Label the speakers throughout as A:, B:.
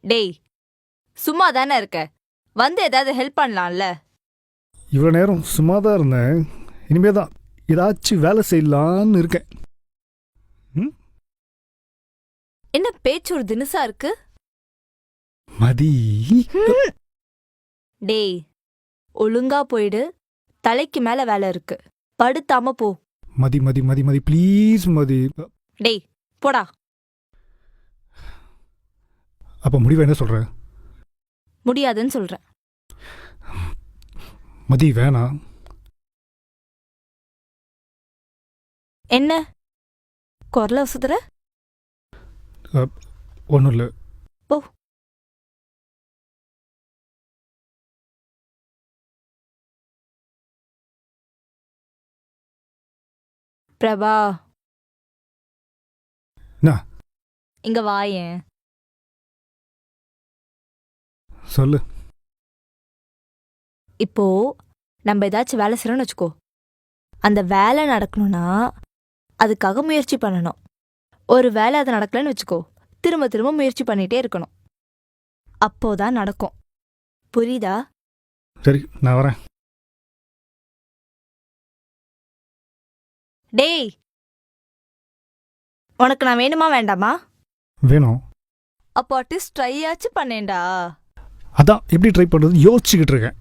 A: டேய், சும்மா தானே இருக்க, வந்து ஏதாவது ஹெல்ப் பண்ணலாம்ல.
B: இவ்வளோ நேரம் சும்மா தான் இருந்தேன். இனிமே தான் ஏதாச்சும் வேலை செய்யலான்னு இருக்கேன்.
A: என்ன பேச்சு ஒரு தினுசா இருக்கு?
B: மதி.
A: டேய், ஒழுங்கா போயிடு. தலைக்கு மேல வேலை இருக்கு, படுத்தாம போ.
B: மதி மதி மதி மதி ப்ளீஸ் மதி.
A: டேய் போடா.
B: அப்போ முடிவை என்ன சொல்ற?
A: முடியாதுன்னு சொல்றேன்.
B: மதி வேணாம்.
A: என்ன குரல வசுதுற?
B: ஒன்றும் இல்லை.
A: போ. பிரபா, இங்க வாயேன்.
B: சொல்லு.
A: இப்போ நம்ம ஏதாச்சும் வேலை செய்யறோம்னு வச்சுக்கோ, அந்த வேலை நடக்கணும்னா அதுக்காக முயற்சி பண்ணணும். ஒரு வேலை அது நடக்கலன்னு வச்சுக்கோ, திரும்ப திரும்ப முயற்சி பண்ணிட்டே இருக்கணும். அப்போதான் நடக்கும். புரியுதா?
B: சரி, நான் வரேன்.
A: டேய், உனக்கு நான் வேணுமா வேண்டாமா?
B: வேணும்.
A: அப்போ அட்லீஸ்ட் ட்ரை ஆச்சு பண்ணேன்டா.
B: அதான் எப்படி ட்ரை பண்ணுறது யோசிச்சுக்கிட்டு இருக்கேன்.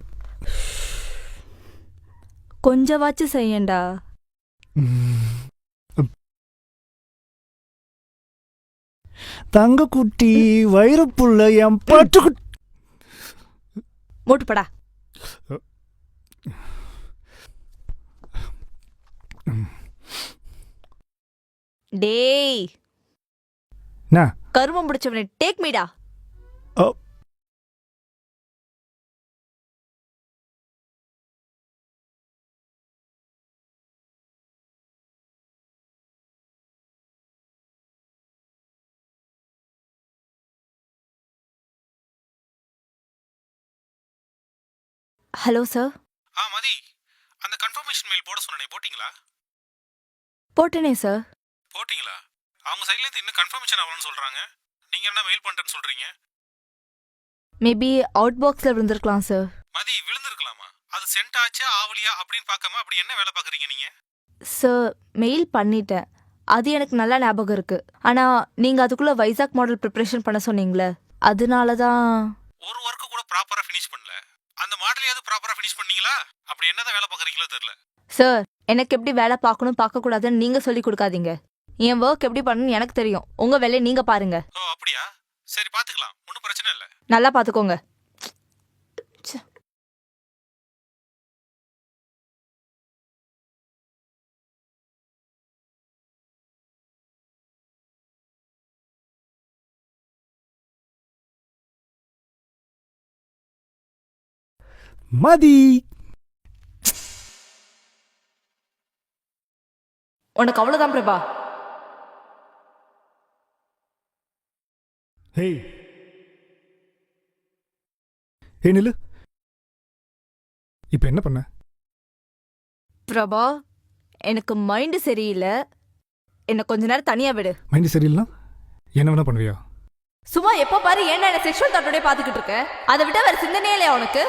A: கொஞ்சவாச்சு செய்யண்டா.
B: தங்க குட்டி வைரப்புள்ள என் பட்டு
A: மூட்டுப்படா. டேய், கருமம் முடிச்சவனே, டேக் மீடா. Hello sir.
C: மதி, அந்த கன்ஃபர்மேஷன் மெயில் போட சொன்னனே, போட்டிங்களா?
A: போட்டனே சார்.
C: போட்டிங்களா? அவங்க சைடுல இருந்து இன்னும் கன்ஃபர்மேஷன் ஆகலன்னு சொல்றாங்க. நீங்க என்ன மெயில் பண்றேன்னு சொல்றீங்க?
A: மேபி அவுட் பாக்ஸ்ல விழுந்திருக்கலாம் சார்.
C: மதி, விழுந்திருக்கலாமா? அது சென்ட் ஆச்சா ஆவலியா அப்படின்னு பார்க்காம அப்படி என்ன வேலை பார்க்குறீங்க நீங்க?
A: சார், மெயில் பண்ணிட்டேன், அது எனக்கு நல்லா ஞாபகம் இருக்கு. ஆனா நீங்க அதுக்குள்ள வைசாக் மாடல் ப்ரிப்பரேஷன் பண்ண சொன்னீங்களே, அதனால தான்.
C: ஒரு ஒர்க்கு கூட ப்ராப்பரா ஃபினிஷ் பண்ணல. அந்த மாடலையாவது ப்ராப்பரா ஃபினிஷ் பண்ணீங்களா? அப்படி என்னதான் வேலை பார்க்குறீங்களோ தெரியல.
A: சார், எனக்கு எப்படி வேலை பார்க்கணும் பார்க்க கூடாதுன்னு நீங்க சொல்லி கொடுக்காதீங்க. என் ஒர்க் எப்படி பண்ணணும்னு எனக்கு தெரியும். உங்க வேலையை நீங்க பாருங்க.
C: ஓ அப்படியா? சரி, பாத்துக்கலாம், ஒன்றும் பிரச்சனை இல்லை.
A: நல்லா பாத்துக்கோங்க.
B: மதி,
A: உனக்கு அவ்வளவுதான் பிரபா.
B: ஹேய், ஏய் நில்லு. இப்போ என்ன பண்ண?
A: பிரபா, எனக்கு மைண்டு சரியில்லை, என்ன கொஞ்ச நேரம் தனியா விடு.
B: மைண்டு சரியில்லைனா என்ன வேணா பண்ணுவியா?
A: சும்மா எப்ப பாரு ஏன்னா என்ன செக்ஷுவல் தாட்டோடய பாத்துக்கிட்டு இருக்க? அதை விட வேற சிந்தனையே இல்லையா உனக்கு?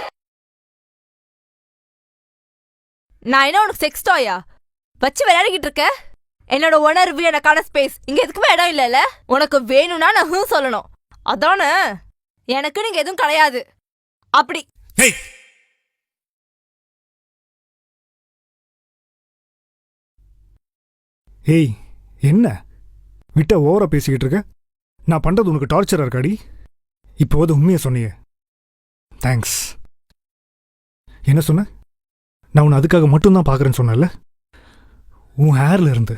A: நான் என்ன உனக்கு செக்ஸ் டாயா வச்சு விளையாடிக்கிட்டு இருக்க? என்னோட உணர்வு, எனக்கான ஸ்பேஸ் இங்க எதுக்குமே இடம் இல்லைல்ல. உனக்கு வேணும்னா நான் சொல்லணும், அதானே? எனக்கு நீங்க எதுவும் கிடையாது. அப்படி
B: ஏய், என்ன விட்ட ஓவரா பேசிக்கிட்டு இருக்க? நான் பண்றது உனக்கு டார்ச்சரா இருக்காடி? இப்போது உண்மையை சொன்னியே, தேங்க்ஸ். என்ன சொன்ன? நான் உன்னை அதுக்காக மட்டும்தான் பார்க்குறேன்னு சொன்னல. உன் ஹேர்ல இருந்து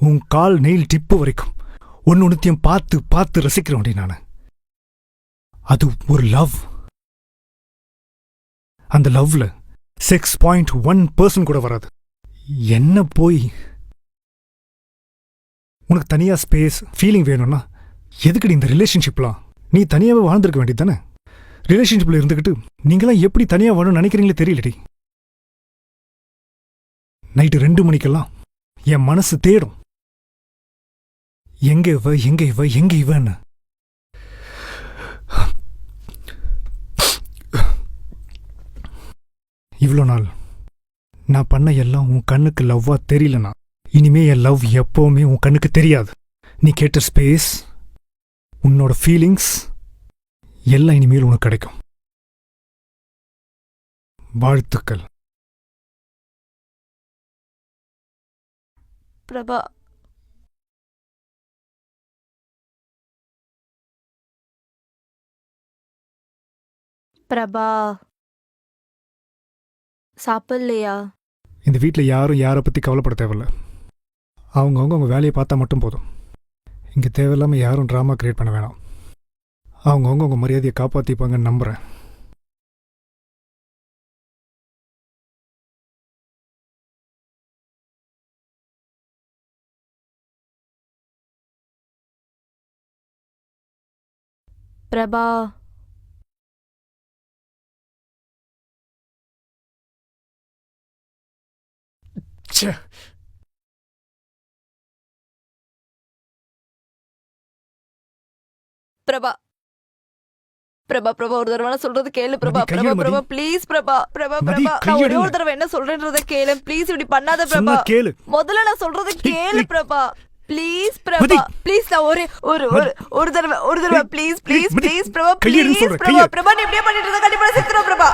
B: உன் கால் நெயில் டிப்பு வரைக்கும் ஒன்னுத்தையும் பார்த்து பார்த்து ரசிக்கிறேன் நான். அது ஒரு லவ். அந்த லவ்ல 6.1% கூட வராது. என்ன போய் உனக்கு தனியா ஸ்பேஸ் ஃபீலிங் வேணும்னா எதுக்குடி இந்த ரிலேஷன்ஷிப்லாம்? நீ தனியாவே வாழ்ந்துருக்க வேண்டியது தானே. ரிலேஷன்ஷிப்ல இருந்துக்கிட்டு நீங்களாம் எப்படி தனியா வாழணும்னு நினைக்கிறீங்களே தெரியலடி. நைட்டு 2 மணிக்கெல்லாம் என் மனசு தேடும், எங்க இவ எங்க இவ எங்க இவன்னு. இவ்வளோ நாள் நான் பண்ண எல்லாம் உன் கண்ணுக்கு லவ்வா தெரியலனா இனிமே என் லவ் எப்பவுமே உன் கண்ணுக்கு தெரியாது. நீ கேட்ட ஸ்பேஸ், உன்னோட ஃபீலிங்ஸ் எல்லாம் இனிமேல் உனக்கு கிடைக்கும். வாழ்த்துக்கள்.
A: பிரபா, பிரபா சாப்பிடலையா?
B: இந்த வீட்டில் யாரும் யாரை பற்றி கவலைப்பட தேவையில்ல. அவங்க வேலையை பார்த்தா மட்டும் போதும். இங்கே தேவையில்லாமல் யாரும் ட்ராமா கிரியேட் பண்ண வேணாம். அவங்க மரியாதையை காப்பாற்றிப்பாங்கன்னு நம்புகிறேன்.
A: பிரபா,
B: ச்சே,
A: பிரபா, பிரபா, பிரபா ஒரு தடவை நான் சொல்றது கேளு பிரபா.
B: மதி,
A: பிரபா,
B: கையெடு,
A: பிரபா
B: மதி.
A: ப்ளீஸ் பிரபா, பிரபா,
B: மதி,
A: பிரபா நான் ஒரே
B: கையெடு.
A: ஒரு தடவை என்ன சொல்றேன்றத கேளு ப்ளீஸ். இப்படி பண்ணாத பிரபா.
B: சொன்னா கேளு.
A: முதல்ல நான் சொல்றது கேளு
B: ஏய்.
A: பிரபா. ப்ளீஸ்
B: மதி.
A: பிரபா, ப்ளீஸ் நான் ஒரு ஒரு ஒரு ஒரு தடவை
B: ஏய்.
A: Please please
B: Mathi,
A: please Prabha
B: கையெடுன்னு
A: ப்ளீஸ்
B: சொல்றேன்,
A: பிரபா.
B: கையெடு.
A: பிரபா நீ இப்படியே பண்ணிட்டு இருந்தா கண்டிப்பா செத்துறோம் பிரபா.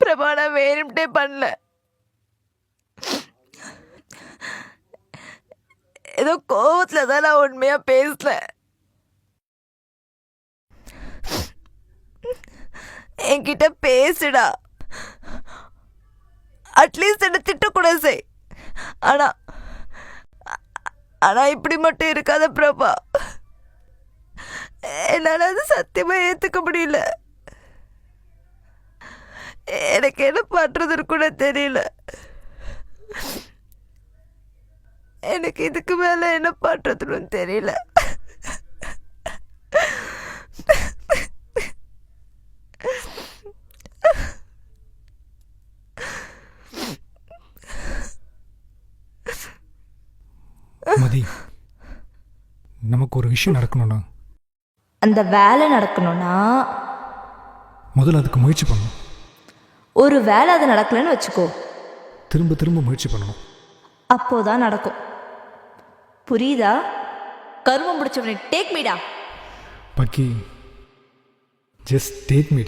A: பிரபா நான் வேணும்ட்டே பண்ணல. ஏதோ கோவத்துல தான் நான் உண்மையா பேசல. என்கிட்ட பேசுடா. அட்லீஸ்ட் என்ன திட்டக்கூட செய். ஆனா ஆனா இப்படி மட்டும் இருக்காத பிரபா. என்னால அது சத்தியமா ஏத்துக்க முடியல. எனக்கு என்ன பண்றதுன்னு கூட தெரியல. எனக்கு இதுக்கு மேல என்ன பண்றதுன்னு தெரியல.
B: மதி, நமக்கு ஒரு விஷயம் நடக்கணும்னா
A: அந்த வேலை நடக்கணும்னா
B: முதல்ல அதுக்கு முயற்சி பண்ணணும்.
A: ஒரு வேலை அது நடக்கலன்னு வச்சுக்கோ,
B: திரும்ப திரும்ப முயற்சி பண்ணணும்.
A: அப்போதான் நடக்கும். புரியுதா? கருமம் முடிச்சவனை டேக் மீடா.
B: பக்கி, ஜஸ்ட் டேக் மீ.